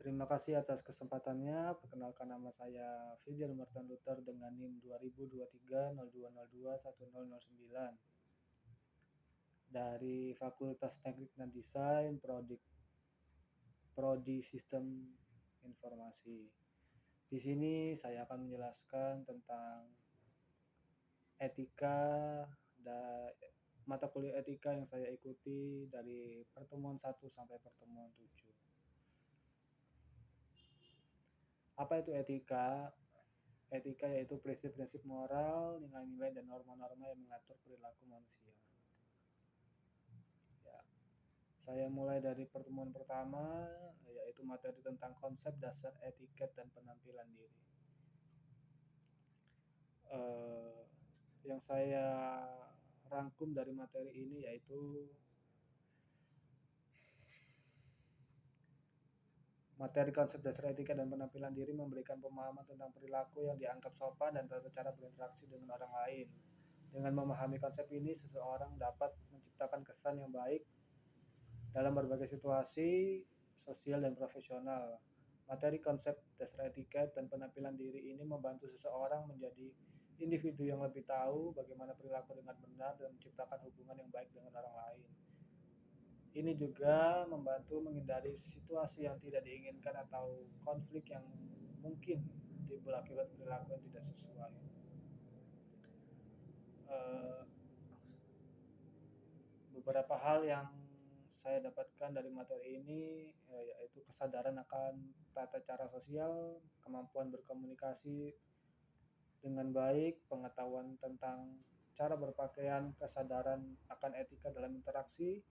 Terima kasih atas kesempatannya. Perkenalkan nama saya Fidel Martin Luther dengan NIM 202302021009 dari Fakultas Teknik dan Desain Prodi Sistem Informasi. Di sini saya akan menjelaskan tentang etika dan mata kuliah etika yang saya ikuti dari pertemuan 1 sampai pertemuan 7. Apa itu etika? Etika yaitu prinsip-prinsip moral, nilai-nilai, dan norma-norma yang mengatur perilaku manusia. Ya, saya mulai dari pertemuan pertama, yaitu materi tentang konsep dasar etiket dan penampilan diri. Yang saya rangkum dari materi ini yaitu materi konsep dasar etika dan penampilan diri memberikan pemahaman tentang perilaku yang dianggap sopan dan tata cara berinteraksi dengan orang lain. Dengan memahami konsep ini, seseorang dapat menciptakan kesan yang baik dalam berbagai situasi sosial dan profesional. Materi konsep dasar etiket dan penampilan diri ini membantu seseorang menjadi individu yang lebih tahu bagaimana perilaku dengan benar dan menciptakan hubungan yang baik dengan orang lain. Ini juga membantu menghindari situasi yang tidak diinginkan atau konflik yang mungkin timbul akibat perilaku yang tidak sesuai. Beberapa hal yang saya dapatkan dari materi ini yaitu kesadaran akan tata cara sosial, kemampuan berkomunikasi dengan baik, pengetahuan tentang cara berpakaian, kesadaran akan etika dalam interaksi,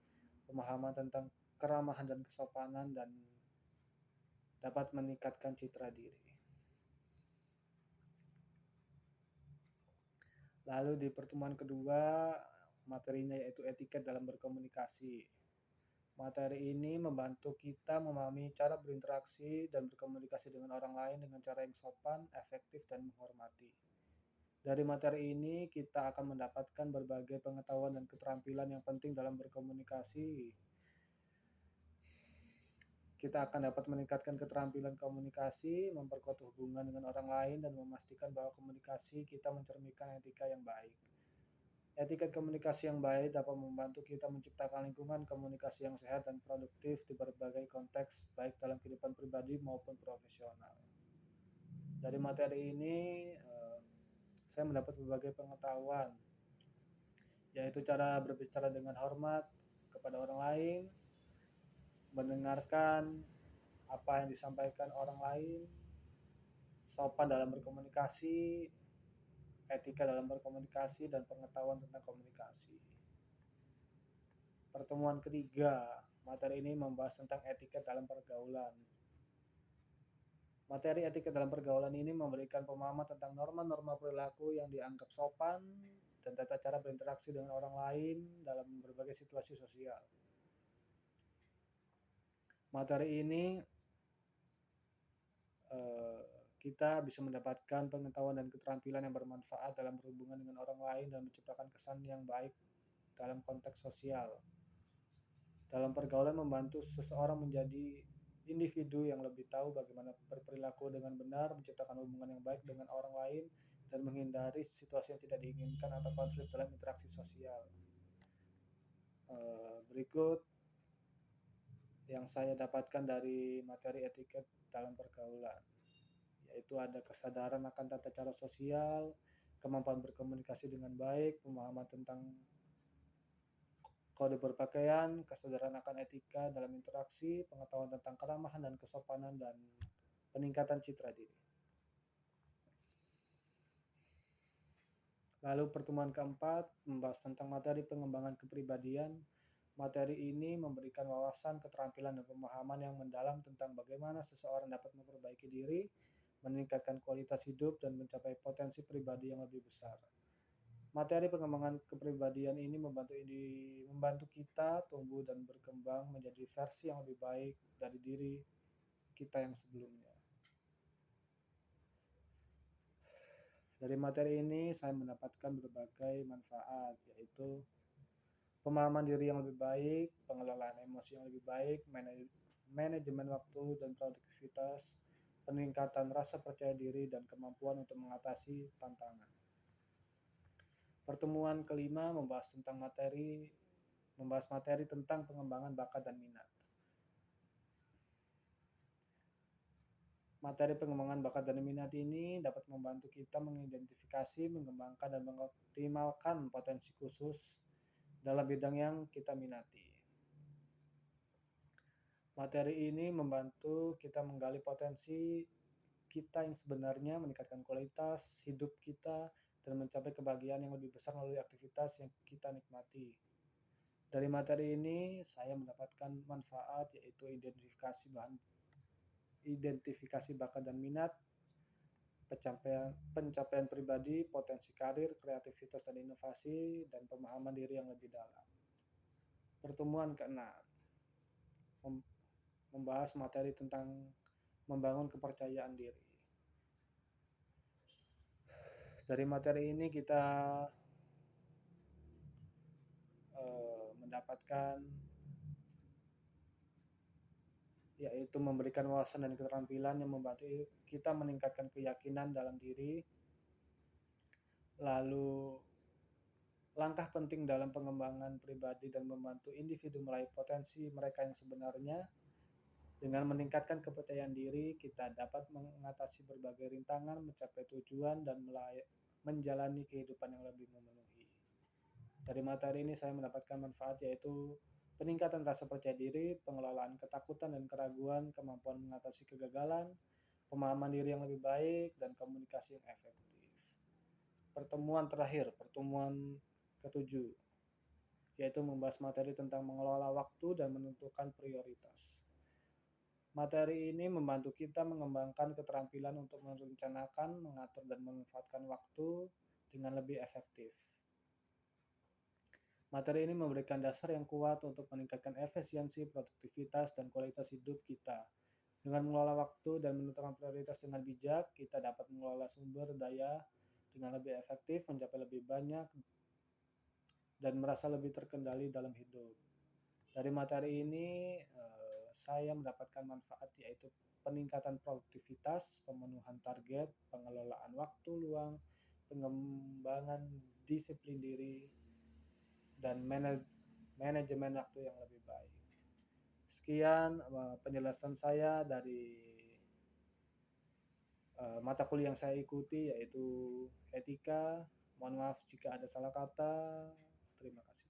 pemahaman tentang keramahan dan kesopanan, dan dapat meningkatkan citra diri. Lalu di pertemuan kedua, materinya yaitu etiket dalam berkomunikasi. Materi ini membantu kita memahami cara berinteraksi dan berkomunikasi dengan orang lain dengan cara yang sopan, efektif, dan menghormati. Dari materi ini, kita akan mendapatkan berbagai pengetahuan dan keterampilan yang penting dalam berkomunikasi. Kita akan dapat meningkatkan keterampilan komunikasi, memperkuat hubungan dengan orang lain, dan memastikan bahwa komunikasi kita mencerminkan etika yang baik. Etiket komunikasi yang baik dapat membantu kita menciptakan lingkungan komunikasi yang sehat dan produktif di berbagai konteks, baik dalam kehidupan pribadi maupun profesional. Dari materi ini, saya mendapat berbagai pengetahuan, yaitu cara berbicara dengan hormat kepada orang lain, mendengarkan apa yang disampaikan orang lain, sopan dalam berkomunikasi, etika dalam berkomunikasi, dan pengetahuan tentang komunikasi. Pertemuan ketiga, materi ini membahas tentang etika dalam pergaulan. Materi etika dalam pergaulan ini memberikan pemahaman tentang norma-norma perilaku yang dianggap sopan dan tata cara berinteraksi dengan orang lain dalam berbagai situasi sosial. Materi ini kita bisa mendapatkan pengetahuan dan keterampilan yang bermanfaat dalam berhubungan dengan orang lain dan menciptakan kesan yang baik dalam konteks sosial. Dalam pergaulan membantu seseorang menjadi individu yang lebih tahu bagaimana berperilaku dengan benar, menciptakan hubungan yang baik dengan orang lain, dan menghindari situasi yang tidak diinginkan atau konflik dalam interaksi sosial. Berikut yang saya dapatkan dari materi etiket dalam pergaulan, yaitu ada kesadaran akan tata cara sosial, kemampuan berkomunikasi dengan baik, pemahaman tentang kode berpakaian, kesadaran akan etika dalam interaksi, pengetahuan tentang keramahan dan kesopanan, dan peningkatan citra diri. Lalu pertemuan keempat membahas tentang materi pengembangan kepribadian. Materi ini memberikan wawasan, keterampilan, dan pemahaman yang mendalam tentang bagaimana seseorang dapat memperbaiki diri, meningkatkan kualitas hidup, dan mencapai potensi pribadi yang lebih besar. Materi pengembangan kepribadian ini membantu kita tumbuh dan berkembang menjadi versi yang lebih baik dari diri kita yang sebelumnya. Dari materi ini saya mendapatkan berbagai manfaat, yaitu pemahaman diri yang lebih baik, pengelolaan emosi yang lebih baik, manajemen waktu dan produktivitas, peningkatan rasa percaya diri, dan kemampuan untuk mengatasi tantangan. Pertemuan kelima membahas materi tentang pengembangan bakat dan minat. Materi pengembangan bakat dan minat ini dapat membantu kita mengidentifikasi, mengembangkan, dan mengoptimalkan potensi khusus dalam bidang yang kita minati. Materi ini membantu kita menggali potensi kita yang sebenarnya, meningkatkan kualitas hidup kita, dan mencapai kebahagiaan yang lebih besar melalui aktivitas yang kita nikmati. Dari materi ini, saya mendapatkan manfaat, yaitu identifikasi bakat dan minat, pencapaian pribadi, potensi karir, kreativitas dan inovasi, dan pemahaman diri yang lebih dalam. Pertemuan keenam membahas materi tentang membangun kepercayaan diri. Dari materi ini kita mendapatkan yaitu memberikan wawasan dan keterampilan yang membantu kita meningkatkan keyakinan dalam diri. Lalu langkah penting dalam pengembangan pribadi dan membantu individu meraih potensi mereka yang sebenarnya. Dengan meningkatkan kepercayaan diri, kita dapat mengatasi berbagai rintangan, mencapai tujuan, dan menjalani kehidupan yang lebih memenuhi. Dari materi ini saya mendapatkan manfaat, yaitu peningkatan rasa percaya diri, pengelolaan ketakutan dan keraguan, kemampuan mengatasi kegagalan, pemahaman diri yang lebih baik, dan komunikasi yang efektif. Pertemuan terakhir, pertemuan ketujuh, yaitu membahas materi tentang mengelola waktu dan menentukan prioritas. Materi ini membantu kita mengembangkan keterampilan untuk merencanakan, mengatur, dan memanfaatkan waktu dengan lebih efektif. Materi ini memberikan dasar yang kuat untuk meningkatkan efisiensi, produktivitas, dan kualitas hidup kita. Dengan mengelola waktu dan menentukan prioritas dengan bijak, kita dapat mengelola sumber daya dengan lebih efektif, mencapai lebih banyak, dan merasa lebih terkendali dalam hidup. Dari materi ini, saya mendapatkan manfaat, yaitu peningkatan produktivitas, pemenuhan target, pengelolaan waktu luang, pengembangan disiplin diri, dan manajemen waktu yang lebih baik. Sekian penjelasan saya dari mata kuliah yang saya ikuti, yaitu etika. Mohon maaf jika ada salah kata. Terima kasih.